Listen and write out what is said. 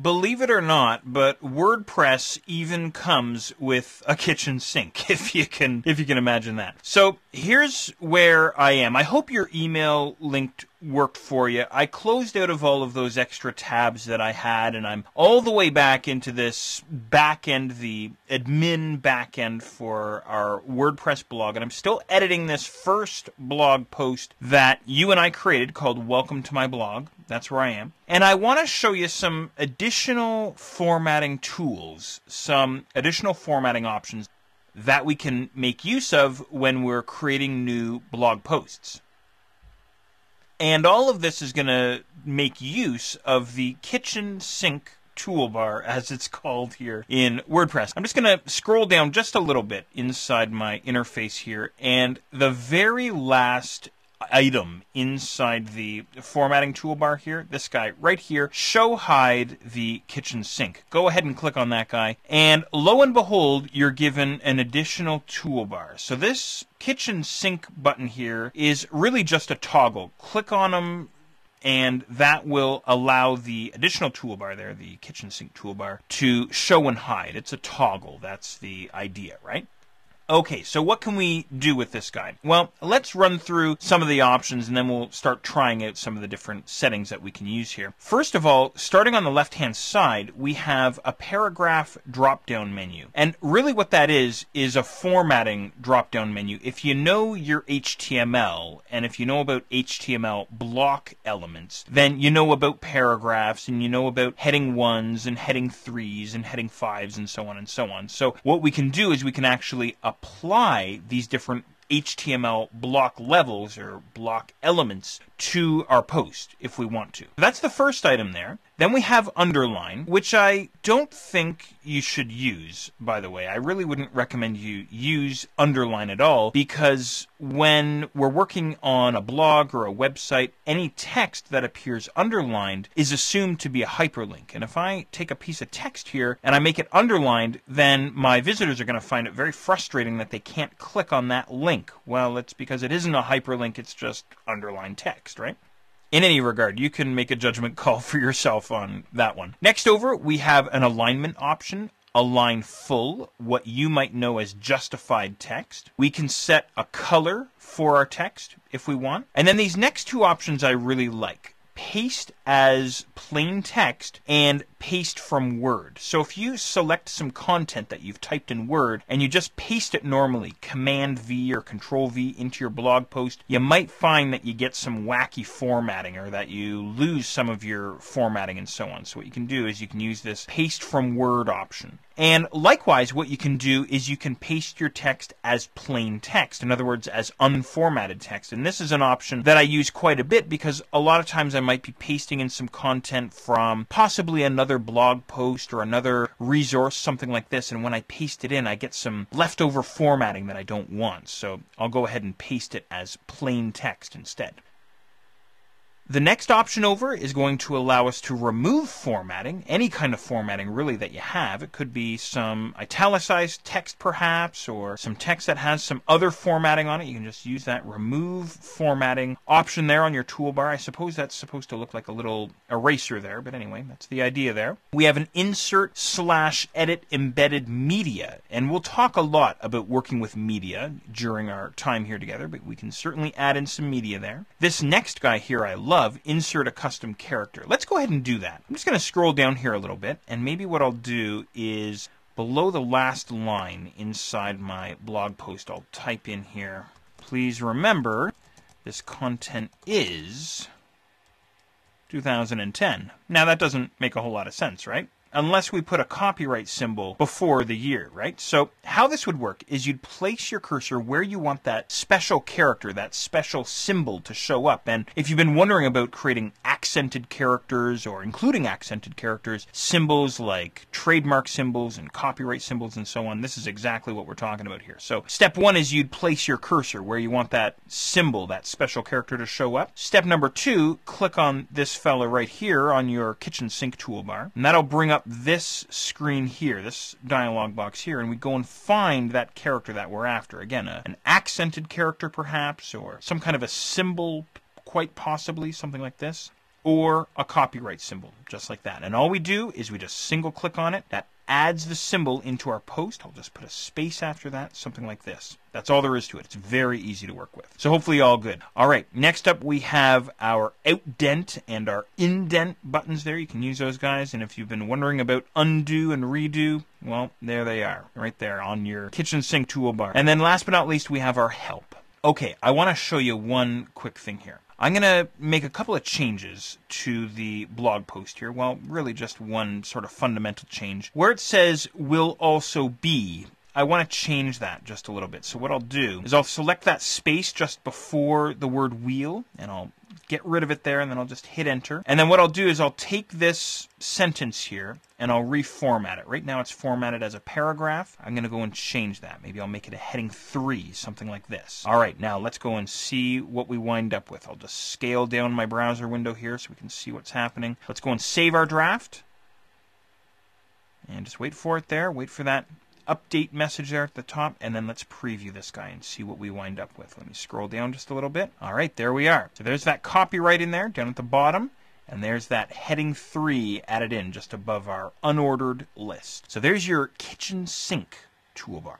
believe it or not, but WordPress even comes with a kitchen sink, if you can imagine that. So here's where I am. I hope your email linked worked for you. I closed out of all of those extra tabs that I had, and I'm all the way back into this back end, the admin back end for our WordPress blog, and I'm still editing this first blog post that you and I created called Welcome to My Blog. That's where I am. And I want to show you some additional formatting tools, some additional formatting options that we can make use of when we're creating new blog posts. And all of this is going to make use of the kitchen sink toolbar, as it's called here in WordPress. I'm just going to scroll down just a little bit inside my interface here, and the very last item inside the formatting toolbar here, this guy right here, show hide the kitchen sink. Go ahead and click on that guy, and lo and behold, you're given an additional toolbar. So this kitchen sink button here is really just a toggle. Click on them, and that will allow the additional toolbar there, the kitchen sink toolbar, to show and hide. It's a toggle. That's the idea, right? Okay, so what can we do with this guy? Well, let's run through some of the options, and then we'll start trying out some of the different settings that we can use here. First of all, starting on the left-hand side, we have a paragraph drop-down menu. And really what that is a formatting drop-down menu. If you know your HTML, and if you know about HTML block elements, then you know about paragraphs, and you know about heading 1s, and heading 3s, and heading 5s, and so on and so on. So what we can do is we can actually apply these different HTML block levels or block elements to our post if we want to. That's the first item there. Then we have underline, which I don't think you should use, by the way. I really wouldn't recommend you use underline at all, because when we're working on a blog or a website, any text that appears underlined is assumed to be a hyperlink. And if I take a piece of text here and I make it underlined, then my visitors are going to find it very frustrating that they can't click on that link. Well, it's because it isn't a hyperlink, it's just underlined text, right? In any regard, you can make a judgment call for yourself on that one. Next over, we have an alignment option. Align full, what you might know as justified text. We can set a color for our text if we want. And then these next two options I really like. Paste as plain text and paste from Word. So if you select some content that you've typed in Word and you just paste it normally, Command V or Control V into your blog post, you might find that you get some wacky formatting or that you lose some of your formatting and so on. So what you can do is you can use this paste from Word option. And likewise, what you can do is you can paste your text as plain text. In other words, as unformatted text. And this is an option that I use quite a bit because a lot of times I might be pasting in some content from possibly another blog post or another resource, something like this. And when I paste it in, I get some leftover formatting that I don't want. So I'll go ahead and paste it as plain text instead. The next option over is going to allow us to remove formatting, any kind of formatting really that you have. It could be some italicized text perhaps, or some text that has some other formatting on it. You can just use that remove formatting option there on your toolbar. I suppose that's supposed to look like a little eraser there, but anyway, that's the idea there. We have an insert/edit embedded media, and we'll talk a lot about working with media during our time here together, but we can certainly add in some media there. This next guy here I love, insert a custom character. Let's go ahead and do that. I'm just going to scroll down here a little bit, and maybe what I'll do is below the last line inside my blog post, I'll type in here, please remember this content is 2010. Now that doesn't make a whole lot of sense, right? Unless we put a copyright symbol before the year, right? So how this would work is you'd place your cursor where you want that special character, that special symbol to show up. And if you've been wondering about creating accented characters or including accented characters, symbols like trademark symbols and copyright symbols and so on, this is exactly what we're talking about here. So step one is you'd place your cursor where you want that symbol, that special character to show up. Step number two, click on this fella right here on your kitchen sink toolbar, and that'll bring up this screen here, this dialog box here, and we go and find that character that we're after. Again, an accented character perhaps, or some kind of a symbol, quite possibly, something like this. or a copyright symbol, just like that. And all we do is we just single click on it. That adds the symbol into our post. I'll just put a space after that, something like this. That's all there is to it. It's very easy to work with. So hopefully all good. All right, next up we have our outdent and our indent buttons there. You can use those guys. And if you've been wondering about undo and redo, well, there they are, right there on your kitchen sink toolbar. And then last but not least, we have our help. Okay, I want to show you one quick thing here. I'm going to make a couple of changes to the blog post here. Well, really just one sort of fundamental change. Where it says will also be, I want to change that just a little bit. So what I'll do is I'll select that space just before the word wheel, and I'll get rid of it there, and then I'll just hit enter. And then what I'll do is I'll take this sentence here and I'll reformat it. Right now it's formatted as a paragraph. I'm going to go and change that. Maybe I'll make it a heading 3, something like this. All right, now let's go and see what we wind up with. I'll just scale down my browser window here so we can see what's happening. Let's go and save our draft. And just wait for it there. Wait for that update message there at the top, and then let's preview this guy and see what we wind up with. Let me scroll down just a little bit. All right, there we are. So there's that copyright in there down at the bottom, and there's that heading 3 added in just above our unordered list. So there's your kitchen sink toolbar.